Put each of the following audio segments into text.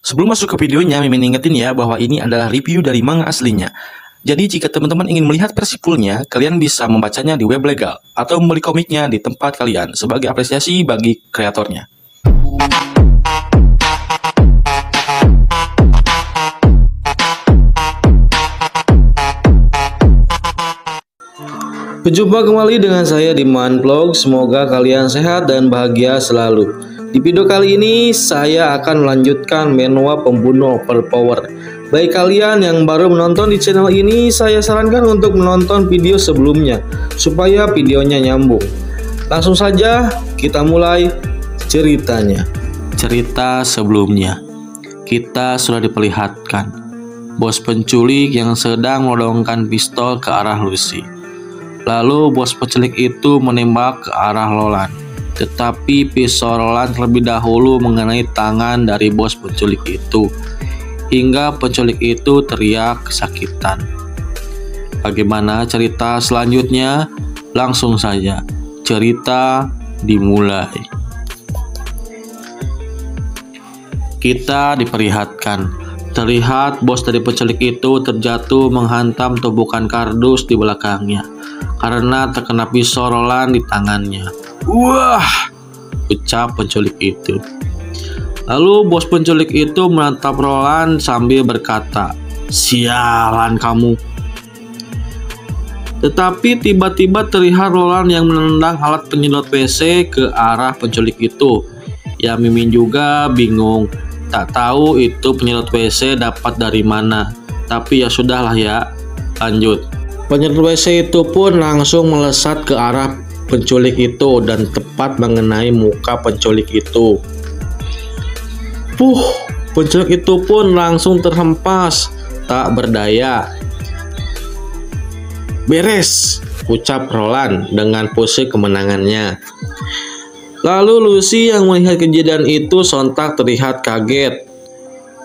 Sebelum masuk ke videonya, Mimin ingetin ya bahwa ini adalah review dari manga aslinya. Jadi jika teman-teman ingin melihat versi fullnya, kalian bisa membacanya di web legal atau membeli komiknya di tempat kalian sebagai apresiasi bagi kreatornya. Berjumpa kembali dengan saya di Manvlog. Semoga kalian sehat dan bahagia selalu. Di video kali ini saya akan melanjutkan Menwa Pembunuh Overpower. Bagi kalian yang baru menonton di channel ini, saya sarankan untuk menonton video sebelumnya supaya videonya nyambung. Langsung saja kita mulai ceritanya. Cerita sebelumnya, kita sudah diperlihatkan bos penculik yang sedang melodongkan pistol ke arah Lucy. Lalu bos penculik itu menembak ke arah Roland, tetapi pisau Roland terlebih dahulu mengenai tangan dari bos penculik itu, hingga penculik itu teriak kesakitan. Bagaimana cerita selanjutnya? Langsung saja, cerita dimulai. Kita diperlihatkan, terlihat bos dari penculik itu terjatuh menghantam tumpukan kardus di belakangnya karena terkena pisau Roland di tangannya. Wah, ucap penculik itu. Lalu bos penculik itu menatap Roland sambil berkata, "Sialan kamu." Tetapi tiba-tiba terlihat Roland yang menendang alat penyedot WC ke arah penculik itu. Ya, Mimin juga bingung, tak tahu itu penyedot WC dapat dari mana. Tapi ya sudahlah ya, lanjut. Penyedot WC itu pun langsung melesat ke arah penculik itu dan tepat mengenai muka penculik itu. Penculik itu pun langsung terhempas, tak berdaya. "Beres," ucap Roland dengan pose kemenangannya. Lalu Lucy yang melihat kejadian itu sontak terlihat kaget.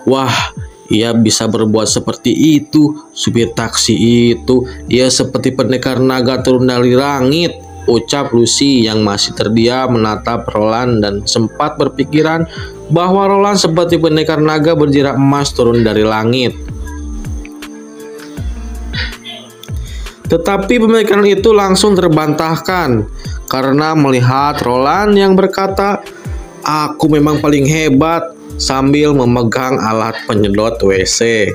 Wah, ia bisa berbuat seperti itu. Supir taksi itu, ia seperti pendekar naga turun dari langit, ucap Lucy yang masih terdiam menatap Roland dan sempat berpikiran bahwa Roland seperti pendekar naga berjirak emas turun dari langit. Tetapi pemikiran itu langsung terbantahkan karena melihat Roland yang berkata, "Aku memang paling hebat," sambil memegang alat penyedot WC.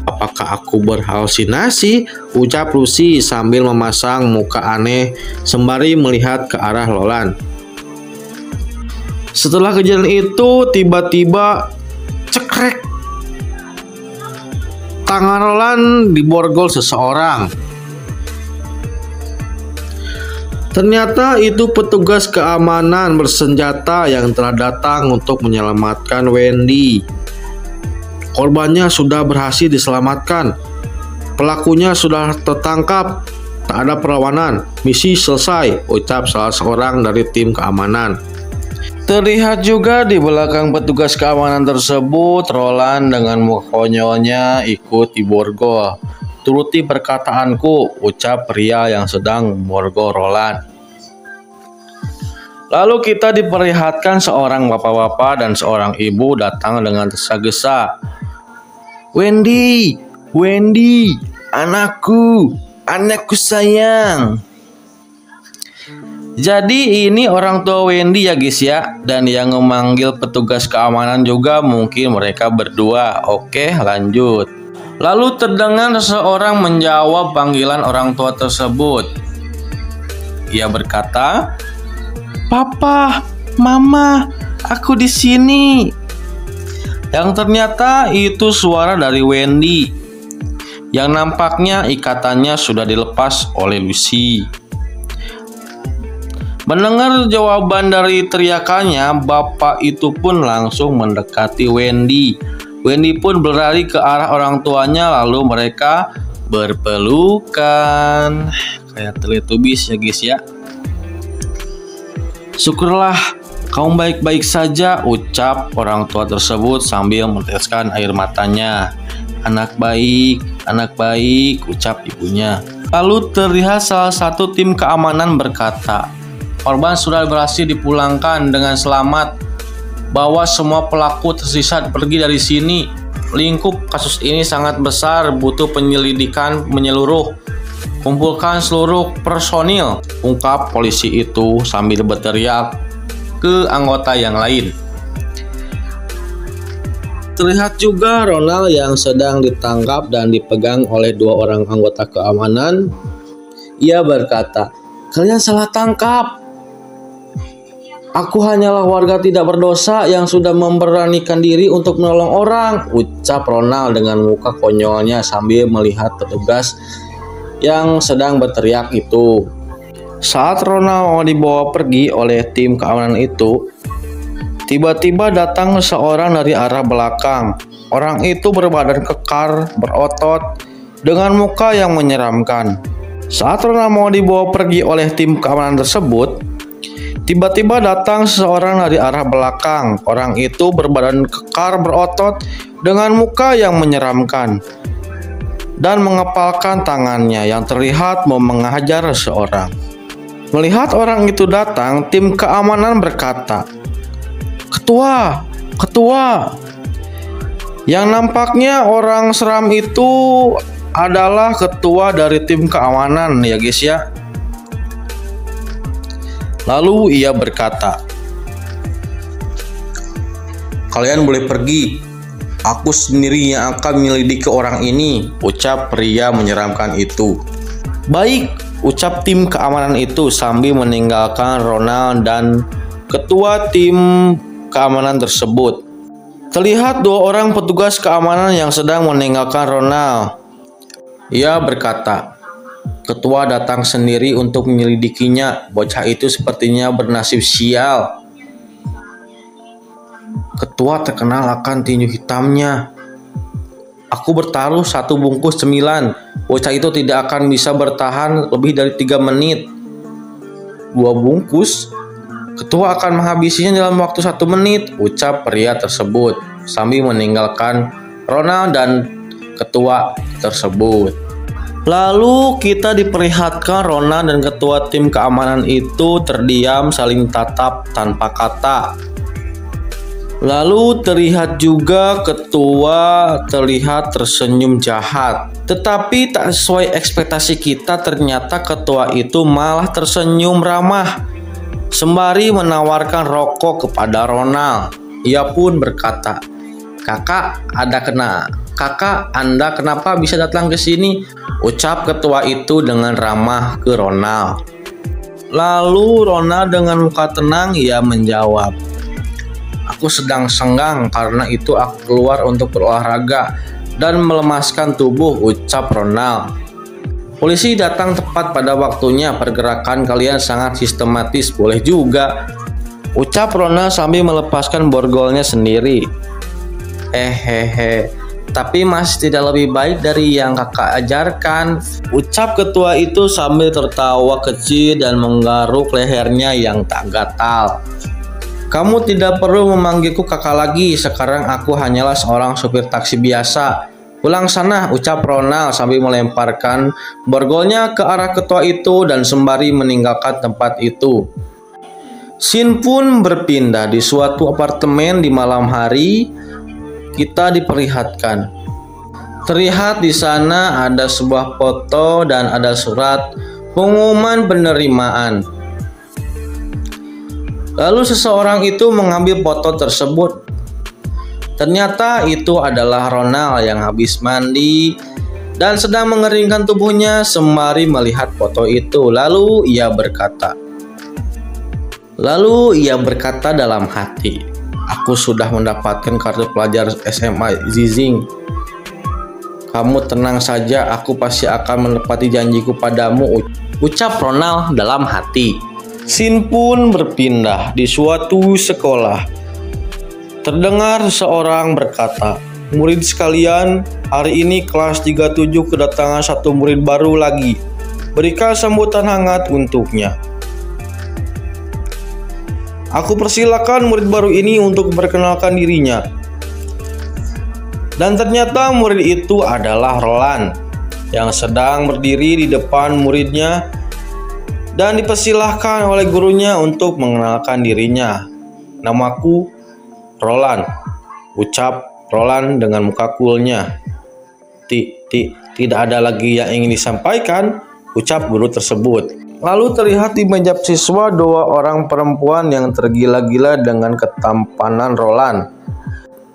"Apakah aku berhalusinasi?" ucap Lucy sambil memasang muka aneh sembari melihat ke arah Roland. Setelah kejadian itu, tiba-tiba cekrek, tangan Roland diborgol seseorang. Ternyata itu petugas keamanan bersenjata yang telah datang untuk menyelamatkan Wendy. Korbannya sudah berhasil diselamatkan. Pelakunya sudah tertangkap. Tak ada perlawanan. Misi selesai, ucap salah seorang dari tim keamanan. Terlihat juga di belakang petugas keamanan tersebut, Roland dengan muka konyolnya ikut diborgol. "Turuti perkataanku," ucap pria yang sedang memborgol Roland. Lalu kita diperlihatkan seorang bapak-bapak dan seorang ibu datang dengan tergesa-gesa. "Wendy, Wendy, anakku sayang." Jadi ini orang tua Wendy ya guys ya, dan yang memanggil petugas keamanan juga mungkin mereka berdua. Oke, lanjut. Lalu terdengar seseorang menjawab panggilan orang tua tersebut. Ia berkata, "Papa, Mama, aku di sini." Yang ternyata itu suara dari Wendy, yang nampaknya ikatannya sudah dilepas oleh Lucy. Mendengar jawaban dari teriakannya, bapak itu pun langsung mendekati Wendy. Wendy pun berlari ke arah orang tuanya, lalu mereka berpelukan. Kayak Teletubbies ya guys ya. "Syukurlah kamu baik-baik saja," ucap orang tua tersebut sambil meneteskan air matanya. anak baik, ucap ibunya. Lalu terlihat salah satu tim keamanan berkata, "Korban sudah berhasil dipulangkan dengan selamat." Bawa semua pelaku tersisa pergi dari sini. Lingkup kasus ini sangat besar, butuh penyelidikan menyeluruh. Kumpulkan seluruh personil, ungkap polisi itu sambil berteriak ke anggota yang lain. Terlihat juga Ronald yang sedang ditangkap dan dipegang oleh 2 orang anggota keamanan. Ia berkata, "Kalian salah tangkap. Aku hanyalah warga tidak berdosa yang sudah memberanikan diri untuk menolong orang," ucap Ronald dengan muka konyolnya sambil melihat petugas yang sedang berteriak itu. Saat Ronald mau dibawa pergi oleh tim keamanan itu, tiba-tiba datang seseorang dari arah belakang. Orang itu berbadan kekar, berotot, dengan muka yang menyeramkan. Saat Ronald mau dibawa pergi oleh tim keamanan tersebut, tiba-tiba datang seseorang dari arah belakang. Orang itu berbadan kekar, berotot, dengan muka yang menyeramkan, dan mengepalkan tangannya yang terlihat mau menghajar seseorang. Melihat orang itu datang, tim keamanan berkata, Ketua. Yang nampaknya orang seram itu adalah ketua dari tim keamanan ya guys ya. Lalu ia berkata, "Kalian boleh pergi. Aku sendiri yang akan menyelidiki orang ini," ucap pria menyeramkan itu. "Baik," ucap tim keamanan itu sambil meninggalkan Ronald dan ketua tim keamanan tersebut. Terlihat 2 orang petugas keamanan yang sedang meninggalkan Ronald. Ia berkata, "Ketua datang sendiri untuk menyelidikinya. Bocah itu sepertinya bernasib sial. Ketua terkenal akan tinju hitamnya. Aku bertaruh 1 bungkus cemilan. Bocah itu tidak akan bisa bertahan lebih dari 3 menit. 2 bungkus? Ketua akan menghabisinya dalam waktu 1 menit, ucap pria tersebut sambil meninggalkan Ronald dan ketua tersebut. Lalu kita diperlihatkan Ronald dan ketua tim keamanan itu terdiam saling tatap tanpa kata. Lalu terlihat juga ketua terlihat tersenyum jahat. Tetapi tak sesuai ekspektasi kita, ternyata ketua itu malah tersenyum ramah sembari menawarkan rokok kepada Ronald. Ia pun berkata, Kakak, Anda kenapa bisa datang ke sini?" ucap ketua itu dengan ramah ke Ronald. Lalu Ronald dengan muka tenang ia menjawab, "Aku sedang senggang, karena itu aku keluar untuk berolahraga dan melemaskan tubuh," ucap Ronald. "Polisi datang tepat pada waktunya. Pergerakan kalian sangat sistematis." "Boleh juga," ucap Ronald sambil melepaskan borgolnya sendiri. Tapi masih tidak lebih baik dari yang kakak ajarkan," ucap ketua itu sambil tertawa kecil dan menggaruk lehernya yang tak gatal. "Kamu tidak perlu memanggilku kakak lagi. Sekarang aku hanyalah seorang supir taksi biasa. Pulang sana," ucap Ronald sambil melemparkan borgolnya ke arah ketua itu dan sembari meninggalkan tempat itu. Scene pun berpindah di suatu apartemen di malam hari. Kita diperlihatkan. Terlihat di sana ada sebuah foto dan ada surat pengumuman penerimaan. Lalu seseorang itu mengambil foto tersebut. Ternyata itu adalah Ronald yang habis mandi dan sedang mengeringkan tubuhnya sembari melihat foto itu. Lalu ia berkata dalam hati, "Aku sudah mendapatkan kartu pelajar SMA Zizing. Kamu tenang saja, aku pasti akan menepati janjiku padamu," ucap Ronald dalam hati. Scene pun berpindah di suatu sekolah. Terdengar seorang berkata, "Murid sekalian, hari ini kelas 37 kedatangan 1 murid baru lagi. Berikan sambutan hangat untuknya." Aku persilakan murid baru ini untuk memperkenalkan dirinya. Dan ternyata murid itu adalah Roland yang sedang berdiri di depan muridnya dan dipersilahkan oleh gurunya untuk mengenalkan dirinya. "Namaku Roland, ucap Roland dengan muka coolnya. Tidak ada lagi yang ingin disampaikan, ucap guru tersebut. Lalu terlihat di meja siswa 2 orang perempuan yang tergila-gila dengan ketampanan Roland.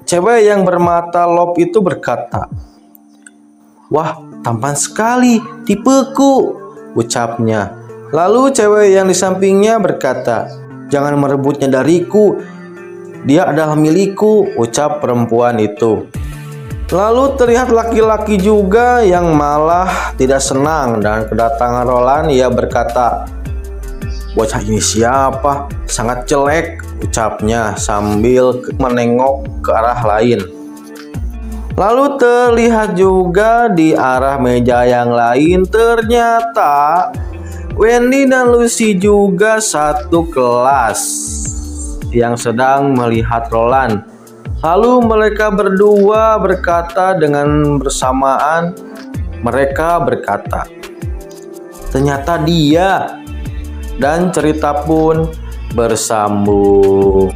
Cewek yang bermata lob itu berkata, "Wah, tampan sekali, tipeku," ucapnya. Lalu cewek yang di sampingnya berkata, "Jangan merebutnya dariku, dia adalah milikku," ucap perempuan itu. Lalu terlihat laki-laki juga yang malah tidak senang dengan kedatangan Roland. Ia berkata, "Bocah ini siapa? Sangat jelek," ucapnya sambil menengok ke arah lain. Lalu terlihat juga di arah meja yang lain, ternyata Wendy dan Lucy juga satu kelas yang sedang melihat Roland. Lalu mereka berdua berkata dengan bersamaan, mereka berkata, "Ternyata dia," dan cerita pun bersambung.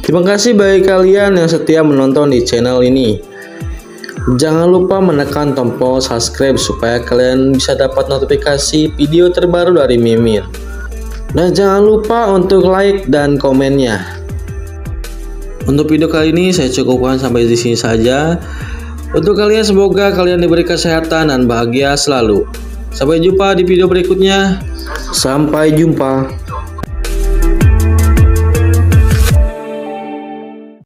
Terima kasih bagi kalian yang setia menonton di channel ini. Jangan lupa menekan tombol subscribe supaya kalian bisa dapat notifikasi video terbaru dari Mimin. Dan jangan lupa untuk like dan komennya. Untuk video kali ini saya cukupkan sampai di sini saja. Untuk kalian semoga kalian diberi kesehatan dan bahagia selalu. Sampai jumpa di video berikutnya. Sampai jumpa.